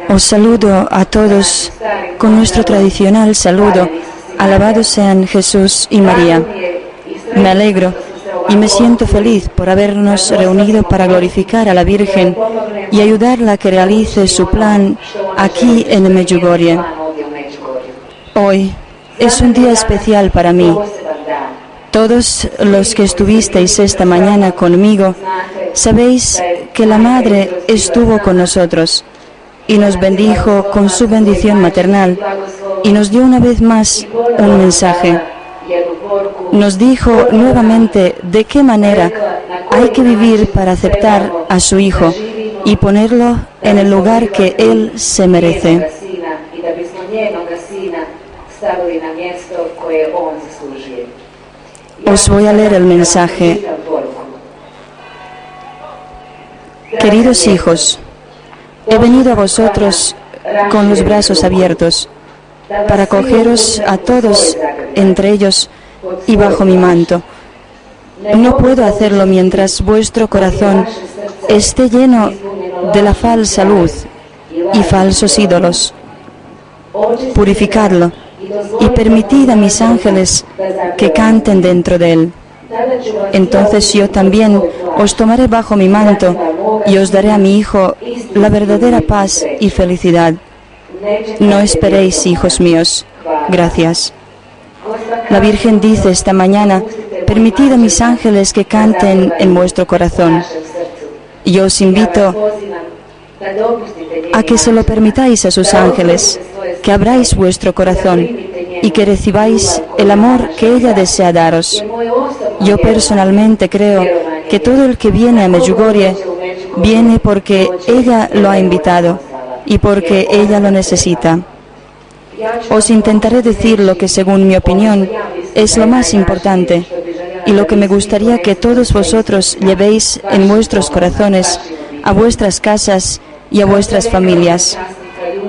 Os saludo a todos con nuestro tradicional saludo. Alabados sean Jesús y María. Me alegro y me siento feliz por habernos reunido para glorificar a la Virgen y ayudarla a que realice su plan aquí en Medjugorje. Hoy es un día especial para mí. Todos los que estuvisteis esta mañana conmigo, sabéis que la Madre estuvo con nosotros y nos bendijo con su bendición maternal y nos dio una vez más un mensaje. Nos dijo nuevamente de qué manera hay que vivir para aceptar a su Hijo y ponerlo en el lugar que Él se merece. Os voy a leer el mensaje. Queridos hijos, he venido a vosotros con los brazos abiertos para acogeros a todos, entre ellos y bajo mi manto. No puedo hacerlo mientras vuestro corazón esté lleno de la falsa luz y falsos ídolos. Purificadlo y permitid a mis ángeles que canten dentro de él. Entonces yo también os tomaré bajo mi manto y os daré a mi Hijo la verdadera paz y felicidad. No esperéis, hijos míos. Gracias. La Virgen dice esta mañana: permitid a mis ángeles que canten en vuestro corazón. Yo os invito a que se lo permitáis a sus ángeles, que abráis vuestro corazón y que recibáis el amor que ella desea daros. Yo personalmente creo que todo el que viene a Medjugorje viene porque ella lo ha invitado y porque ella lo necesita. Os intentaré decir lo que, según mi opinión, es lo más importante y lo que me gustaría que todos vosotros llevéis en vuestros corazones, a vuestras casas y a vuestras familias.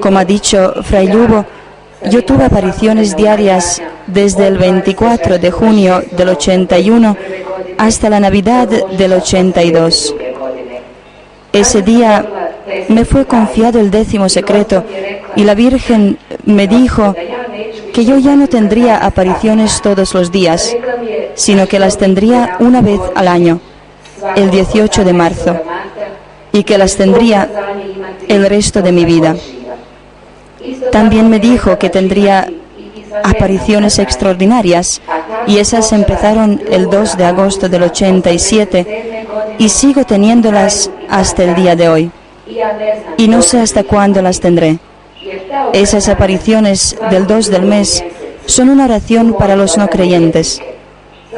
Como ha dicho Fray Lubo, yo tuve apariciones diarias desde el 24 de junio del 81 hasta la Navidad del 82. Ese día me fue confiado el 10º secreto y la Virgen me dijo que yo ya no tendría apariciones todos los días, sino que las tendría una vez al año, el 18 de marzo, y que las tendría el resto de mi vida. También me dijo que tendría apariciones extraordinarias y esas empezaron el 2 de agosto del 87 y sigo teniéndolas hasta el día de hoy. Y no sé hasta cuándo las tendré. Esas apariciones del 2 del mes son una oración para los no creyentes,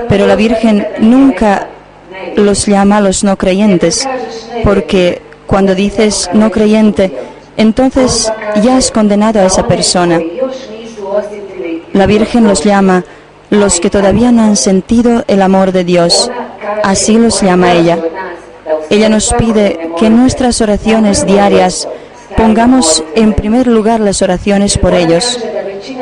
pero la Virgen nunca los llama a los no creyentes, porque cuando dices no creyente, entonces ya has condenado a esa persona. La Virgen los llama los que todavía no han sentido el amor de Dios. Así los llama ella. Ella nos pide que en nuestras oraciones diarias pongamos en primer lugar las oraciones por ellos,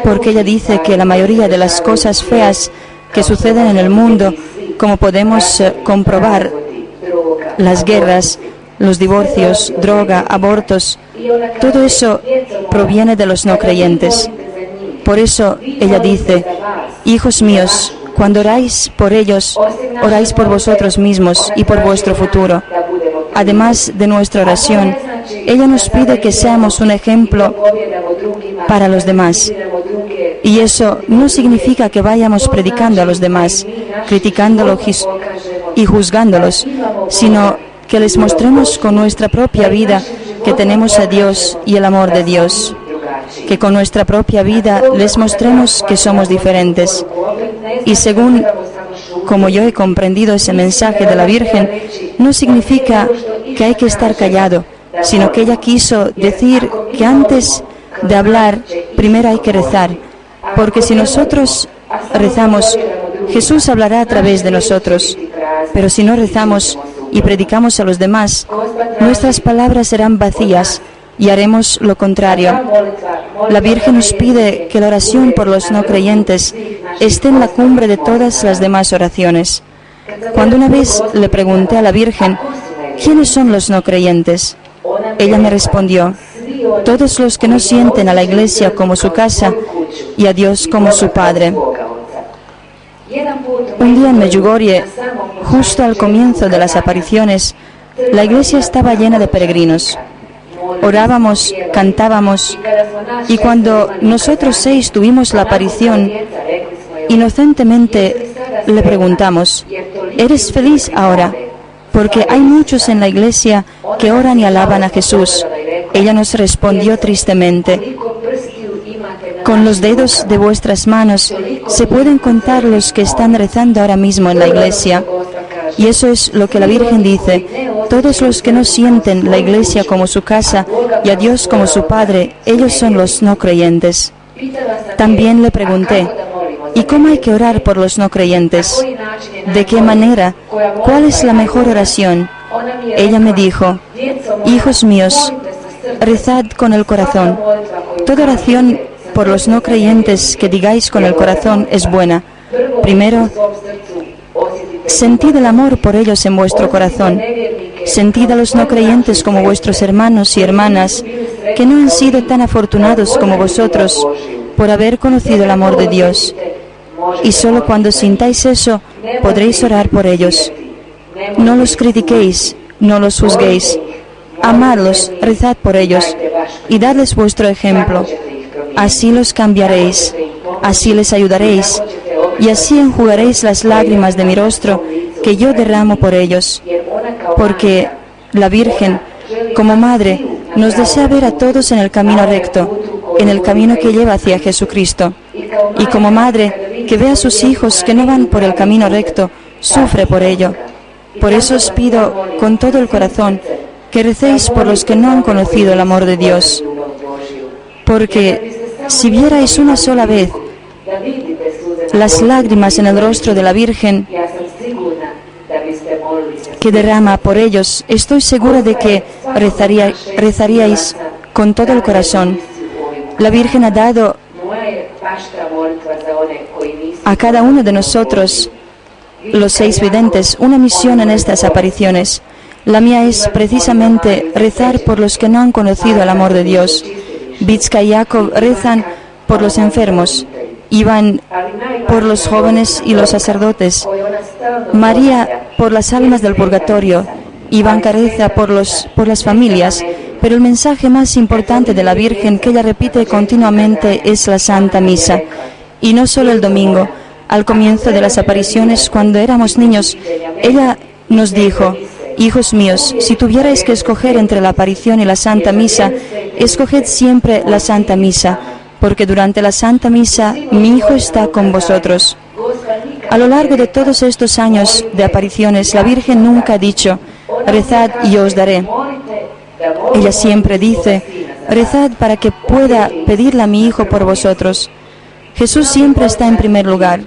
porque ella dice que la mayoría de las cosas feas que suceden en el mundo, como podemos comprobar, las guerras, los divorcios, droga, abortos, todo eso proviene de los no creyentes. Por eso ella dice: hijos míos, cuando oráis por ellos, oráis por vosotros mismos y por vuestro futuro. Además de nuestra oración, ella nos pide que seamos un ejemplo para los demás. Y eso no significa que vayamos predicando a los demás, criticándolos y juzgándolos, sino que les mostremos con nuestra propia vida que tenemos a Dios y el amor de Dios. Que con nuestra propia vida les mostremos que somos diferentes. Y según como yo he comprendido ese mensaje de la Virgen, no significa que hay que estar callado, sino que ella quiso decir que antes de hablar, primero hay que rezar, porque si nosotros rezamos, Jesús hablará a través de nosotros, pero si no rezamos y predicamos a los demás, nuestras palabras serán vacías y haremos lo contrario. La Virgen nos pide que la oración por los no creyentes esté en la cumbre de todas las demás oraciones. Cuando una vez le pregunté a la Virgen, ¿quiénes son los no creyentes?, Ella me respondió: todos los que no sienten a la Iglesia como su casa y a Dios como su Padre. Un día en Medjugorje, justo al comienzo de las apariciones, la iglesia estaba llena de peregrinos. Orábamos, cantábamos, y cuando nosotros 6 tuvimos la aparición, inocentemente le preguntamos: ¿eres feliz ahora? Porque hay muchos en la iglesia que oran y alaban a Jesús. Ella nos respondió tristemente: con los dedos de vuestras manos se pueden contar los que están rezando ahora mismo en la iglesia. Y eso es lo que la Virgen dice: todos los que no sienten la iglesia como su casa y a Dios como su Padre, ellos son los no creyentes. También le pregunté: ¿y cómo hay que orar por los no creyentes? ¿De qué manera? ¿Cuál es la mejor oración? Ella me dijo: hijos míos, rezad con el corazón. Toda oración por los no creyentes que digáis con el corazón es buena. Primero, sentid el amor por ellos en vuestro corazón. Sentid a los no creyentes como vuestros hermanos y hermanas, que no han sido tan afortunados como vosotros por haber conocido el amor de Dios. Y solo cuando sintáis eso, podréis orar por ellos. No los critiquéis, no los juzguéis. Amadlos, rezad por ellos y dadles vuestro ejemplo. Así los cambiaréis, así les ayudaréis, y así enjugaréis las lágrimas de mi rostro que yo derramo por ellos. Porque la Virgen, como Madre, nos desea ver a todos en el camino recto, en el camino que lleva hacia Jesucristo. Y como Madre, que ve a sus hijos que no van por el camino recto, sufre por ello. Por eso os pido con todo el corazón que recéis por los que no han conocido el amor de Dios. Porque si vierais una sola vez las lágrimas en el rostro de la Virgen que derrama por ellos, estoy segura de que rezaríais con todo el corazón. La Virgen ha dado a cada uno de nosotros, los 6 videntes, una misión en estas apariciones. La mía es precisamente rezar por los que no han conocido el amor de Dios. Vicka y Jacob rezan por los enfermos, Iván por los jóvenes y los sacerdotes, María por las almas del purgatorio, Iván reza por las familias, pero el mensaje más importante de la Virgen que ella repite continuamente es la Santa Misa. Y no solo el domingo, al comienzo de las apariciones, cuando éramos niños, ella nos dijo: hijos míos, si tuvierais que escoger entre la aparición y la Santa Misa, escoged siempre la Santa Misa, porque durante la Santa Misa mi Hijo está con vosotros. A lo largo de todos estos años de apariciones, la Virgen nunca ha dicho: rezad y yo os daré. Ella siempre dice: rezad para que pueda pedirle a mi Hijo por vosotros. Jesús siempre está en primer lugar.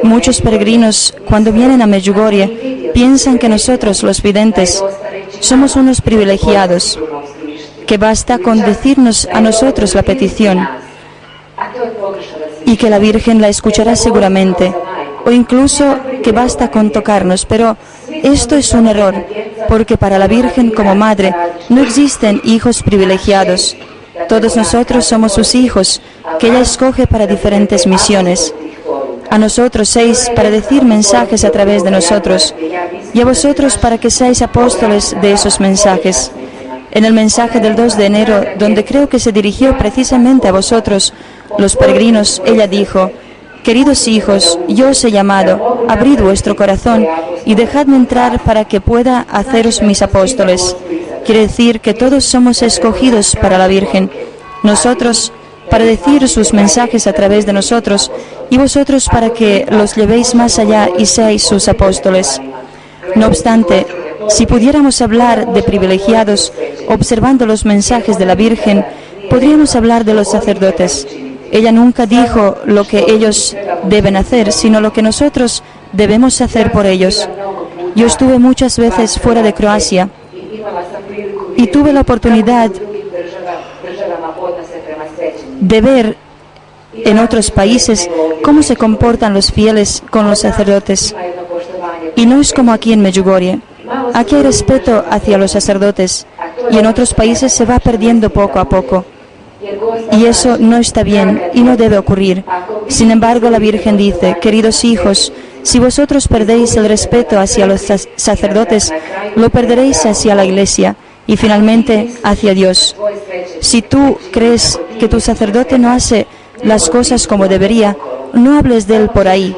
Muchos peregrinos, cuando vienen a Medjugorje, piensan que nosotros, los videntes, somos unos privilegiados, que basta con decirnos a nosotros la petición y que la Virgen la escuchará seguramente, o incluso que basta con tocarnos. Pero esto es un error, porque para la Virgen como Madre no existen hijos privilegiados. Todos nosotros somos sus hijos, que ella escoge para diferentes misiones. A nosotros 6 para decir mensajes a través de nosotros, y a vosotros para que seáis apóstoles de esos mensajes. En el mensaje del 2 de enero, donde creo que se dirigió precisamente a vosotros, los peregrinos, ella dijo: queridos hijos, yo os he llamado, abrid vuestro corazón y dejadme entrar para que pueda haceros mis apóstoles. Quiere decir que todos somos escogidos para la Virgen, nosotros para decir sus mensajes a través de nosotros, y vosotros para que los llevéis más allá y seáis sus apóstoles. No obstante, si pudiéramos hablar de privilegiados observando los mensajes de la Virgen, podríamos hablar de los sacerdotes. Ella nunca dijo lo que ellos deben hacer, sino lo que nosotros debemos hacer por ellos. Yo estuve muchas veces fuera de Croacia y tuve la oportunidad de ver en otros países cómo se comportan los fieles con los sacerdotes. Y no es como aquí en Medjugorje. Aquí hay respeto hacia los sacerdotes, y en otros países se va perdiendo poco a poco. Y eso no está bien y no debe ocurrir. Sin embargo, la Virgen dice: queridos hijos, si vosotros perdéis el respeto hacia los sacerdotes, lo perderéis hacia la Iglesia y finalmente hacia Dios. Si tú crees que tu sacerdote no hace las cosas como debería, no hables de él por ahí,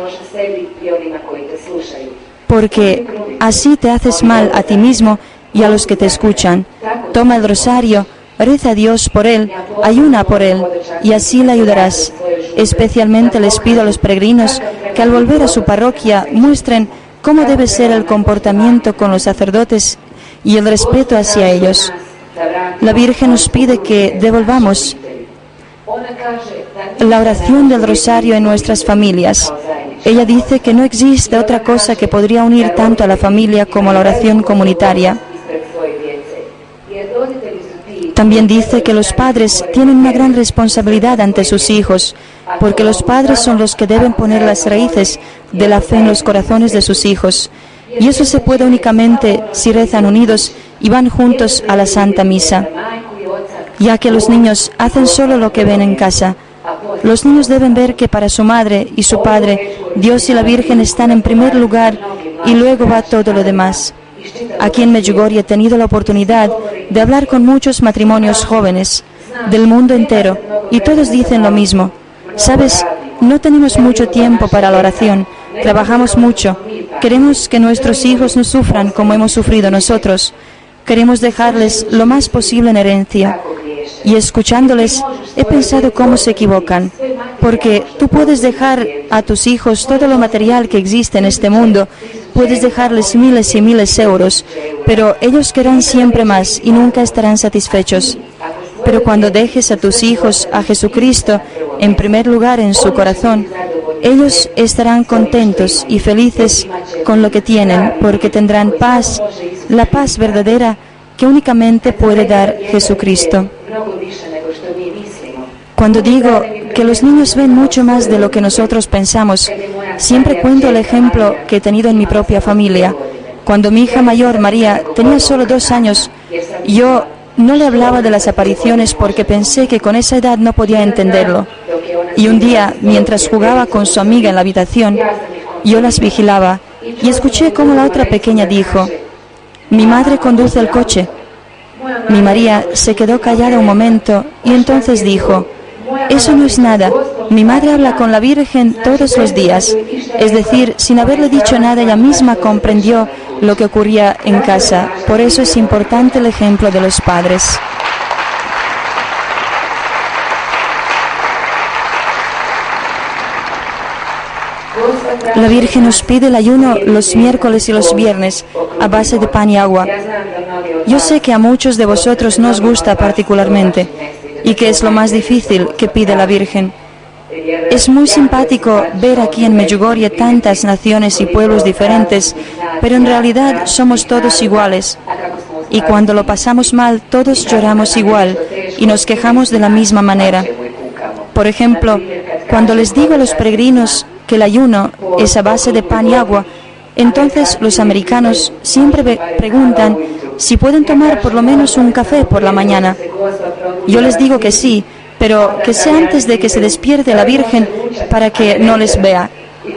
porque así te haces mal a ti mismo y a los que te escuchan. Toma el rosario, reza a Dios por él, ayuna por él, y así le ayudarás. Especialmente les pido a los peregrinos que al volver a su parroquia muestren cómo debe ser el comportamiento con los sacerdotes y el respeto hacia ellos. La Virgen nos pide que devolvamos la oración del rosario en nuestras familias. Ella dice que no existe otra cosa que podría unir tanto a la familia como la oración comunitaria. También dice que los padres tienen una gran responsabilidad ante sus hijos, porque los padres son los que deben poner las raíces de la fe en los corazones de sus hijos. Y eso se puede únicamente si rezan unidos y van juntos a la Santa Misa, ya que los niños hacen solo lo que ven en casa. Los niños deben ver que para su madre y su padre, Dios y la Virgen están en primer lugar y luego va todo lo demás. Aquí en Medjugorje he tenido la oportunidad de hablar con muchos matrimonios jóvenes del mundo entero y todos dicen lo mismo. ¿Sabes? No tenemos mucho tiempo para la oración, trabajamos mucho, queremos que nuestros hijos no sufran como hemos sufrido nosotros, queremos dejarles lo más posible en herencia. Y escuchándoles, he pensado cómo se equivocan, porque tú puedes dejar a tus hijos todo lo material que existe en este mundo, puedes dejarles miles y miles de euros, pero ellos querrán siempre más y nunca estarán satisfechos. Pero cuando dejes a tus hijos a Jesucristo en primer lugar en su corazón, ellos estarán contentos y felices con lo que tienen, porque tendrán paz, la paz verdadera que únicamente puede dar Jesucristo. Cuando digo que los niños ven mucho más de lo que nosotros pensamos, siempre cuento el ejemplo que he tenido en mi propia familia. Cuando mi hija mayor, María, tenía solo 2 años, yo no le hablaba de las apariciones porque pensé que con esa edad no podía entenderlo. Y un día, mientras jugaba con su amiga en la habitación, yo las vigilaba y escuché cómo la otra pequeña dijo: «Mi madre conduce el coche». Mi María se quedó callada un momento y entonces dijo: «Eso no es nada. Mi madre habla con la Virgen todos los días». Es decir, sin haberle dicho nada, ella misma comprendió lo que ocurría en casa. Por eso es importante el ejemplo de los padres. La Virgen nos pide el ayuno los miércoles y los viernes a base de pan y agua. Yo sé que a muchos de vosotros no os gusta particularmente y que es lo más difícil que pide la Virgen. Es muy simpático ver aquí en Medjugorje tantas naciones y pueblos diferentes, pero en realidad somos todos iguales. Y cuando lo pasamos mal, todos lloramos igual y nos quejamos de la misma manera. Por ejemplo, cuando les digo a los peregrinos que el ayuno es a base de pan y agua, entonces los americanos siempre preguntan si pueden tomar por lo menos un café por la mañana. Yo les digo que sí, pero que sea antes de que se despierte la Virgen para que no les vea.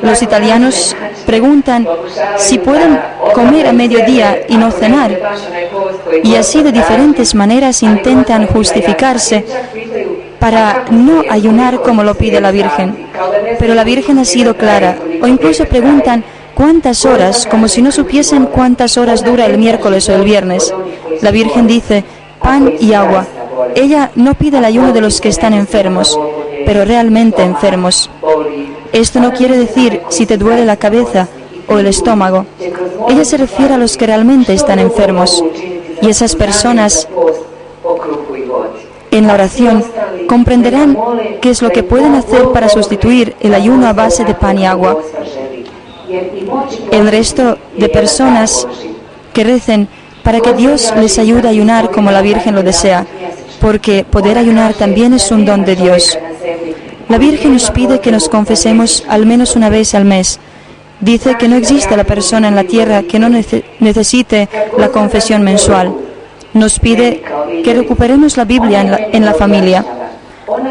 Los italianos preguntan si pueden comer a mediodía y no cenar. Y así de diferentes maneras intentan justificarse para no ayunar como lo pide la Virgen. Pero la Virgen ha sido clara, o incluso preguntan cuántas horas, como si no supiesen cuántas horas dura el miércoles o el viernes. La Virgen dice pan y agua. Ella no pide el ayuno de los que están enfermos, pero realmente enfermos. Esto no quiere decir si te duele la cabeza o el estómago. Ella se refiere a los que realmente están enfermos. Y esas personas en la oración comprenderán qué es lo que pueden hacer para sustituir el ayuno a base de pan y agua. El resto de personas que recen para que Dios les ayude a ayunar como la Virgen lo desea, porque poder ayunar también es un don de Dios. La Virgen nos pide que nos confesemos al menos una vez al mes. Dice que no existe la persona en la tierra que no necesite la confesión mensual. nos pide que recuperemos la Biblia en la familia.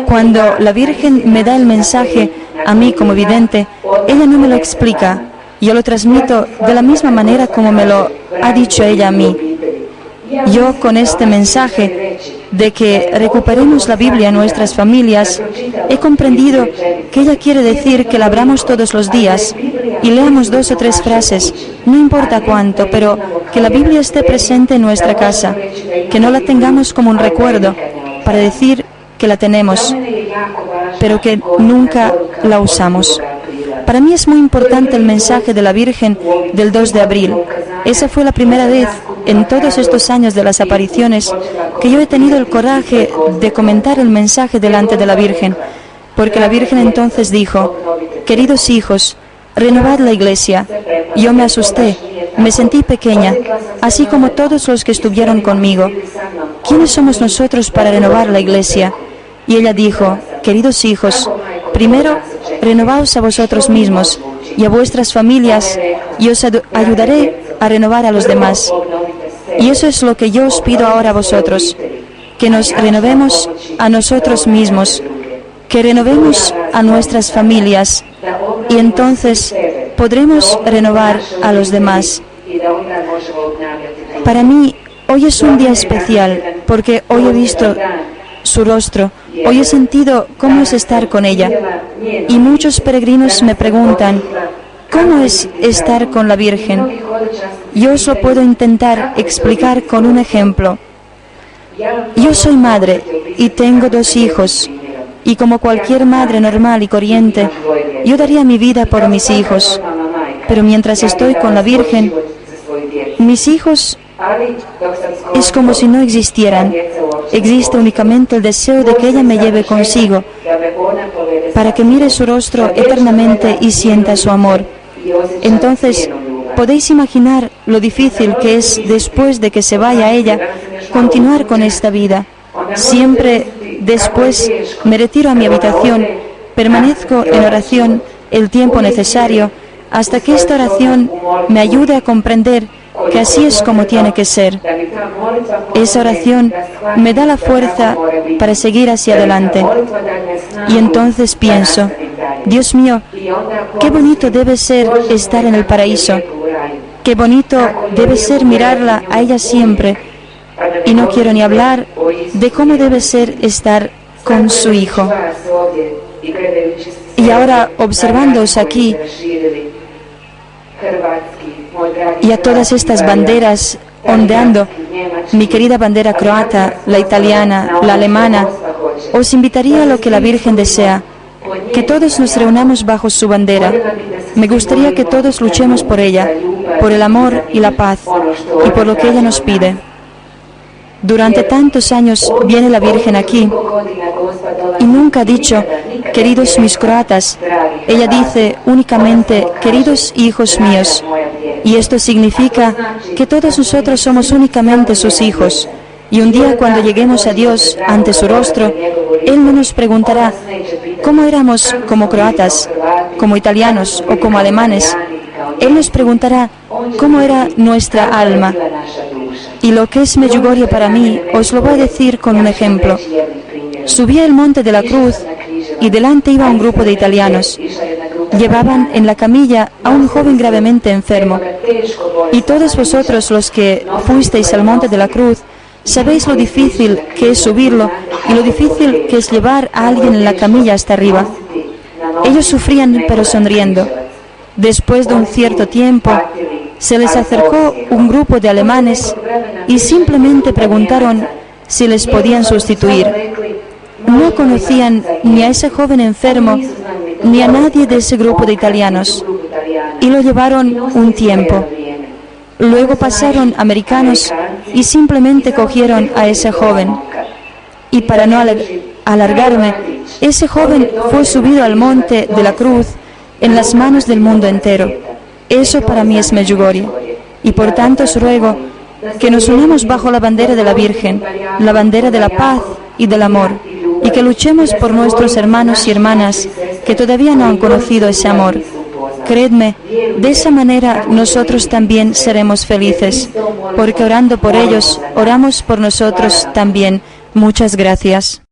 Cuando la Virgen me da el mensaje a mí como vidente, ella no me lo explica, yo lo transmito de la misma manera como me lo ha dicho ella a mí. Yo con este mensaje de que recuperemos la Biblia en nuestras familias, he comprendido que ella quiere decir que la abramos todos los días y leamos 2 o 3 frases, no importa cuánto, pero que la Biblia esté presente en nuestra casa, que no la tengamos como un recuerdo para decir que la tenemos, pero que nunca la usamos. Para mí es muy importante el mensaje de la Virgen del 2 de abril. Esa fue la primera vez en todos estos años de las apariciones que yo he tenido el coraje de comentar el mensaje delante de la Virgen, porque la Virgen entonces dijo: queridos hijos, renovad la Iglesia. Yo me asusté, me sentí pequeña, así como todos los que estuvieron conmigo. ¿Quiénes somos nosotros para renovar la Iglesia? Y ella dijo: queridos hijos, primero renovaos a vosotros mismos y a vuestras familias, y os ayudaré a renovar a los demás. Y eso es lo que yo os pido ahora a vosotros, que nos renovemos a nosotros mismos, que renovemos a nuestras familias, y entonces podremos renovar a los demás. Para mí, hoy es un día especial, porque hoy he visto su rostro, hoy he sentido cómo es estar con ella. Y muchos peregrinos me preguntan: ¿cómo es estar con la Virgen? Yo os lo puedo intentar explicar con un ejemplo. Yo soy madre y tengo 2 hijos, y como cualquier madre normal y corriente, yo daría mi vida por mis hijos. Pero mientras estoy con la Virgen, mis hijos es como si no existieran. Existe únicamente el deseo de que ella me lleve consigo, para que mire su rostro eternamente y sienta su amor. Entonces, podéis imaginar lo difícil que es, después de que se vaya ella, continuar con esta vida. Siempre después me retiro a mi habitación, permanezco en oración el tiempo necesario, hasta que esta oración me ayude a comprender que así es como tiene que ser. Esa oración me da la fuerza para seguir hacia adelante. Y entonces pienso: Dios mío, qué bonito debe ser estar en el paraíso. Qué bonito debe ser mirarla a ella siempre. Y no quiero ni hablar de cómo debe ser estar con su hijo. Y ahora, observándoos aquí, y a todas estas banderas ondeando, mi querida bandera croata, la italiana, la alemana, os invitaría a lo que la Virgen desea, que todos nos reunamos bajo su bandera. Me gustaría que todos luchemos por ella, por el amor y la paz, y por lo que ella nos pide. Durante tantos años viene la Virgen aquí y nunca ha dicho: queridos mis croatas. Ella dice únicamente: queridos hijos míos. Y esto significa que todos nosotros somos únicamente sus hijos. Y un día, cuando lleguemos a Dios ante su rostro, Él no nos preguntará cómo éramos como croatas, como italianos o como alemanes. Él nos preguntará cómo era nuestra alma. Y lo que es Medjugorje para mí, os lo voy a decir con un ejemplo. Subí el monte de la cruz y delante iba un grupo de italianos. Llevaban en la camilla a un joven gravemente enfermo. Y todos vosotros, los que fuisteis al monte de la cruz, sabéis lo difícil que es subirlo y lo difícil que es llevar a alguien en la camilla hasta arriba. Ellos sufrían, pero sonriendo. Después de un cierto tiempo, se les acercó un grupo de alemanes y simplemente preguntaron si les podían sustituir. No conocían ni a ese joven enfermo ni a nadie de ese grupo de italianos, y lo llevaron un tiempo. Luego pasaron americanos y simplemente cogieron a ese joven. Y para no alargarme, ese joven fue subido al monte de la cruz en las manos del mundo entero. Eso para mí es Medjugorje. Y por tanto os ruego que nos unamos bajo la bandera de la Virgen, la bandera de la paz y del amor, y que luchemos por nuestros hermanos y hermanas que todavía no han conocido ese amor, Creedme, de esa manera nosotros también seremos felices, porque orando por ellos, oramos por nosotros también. Muchas gracias.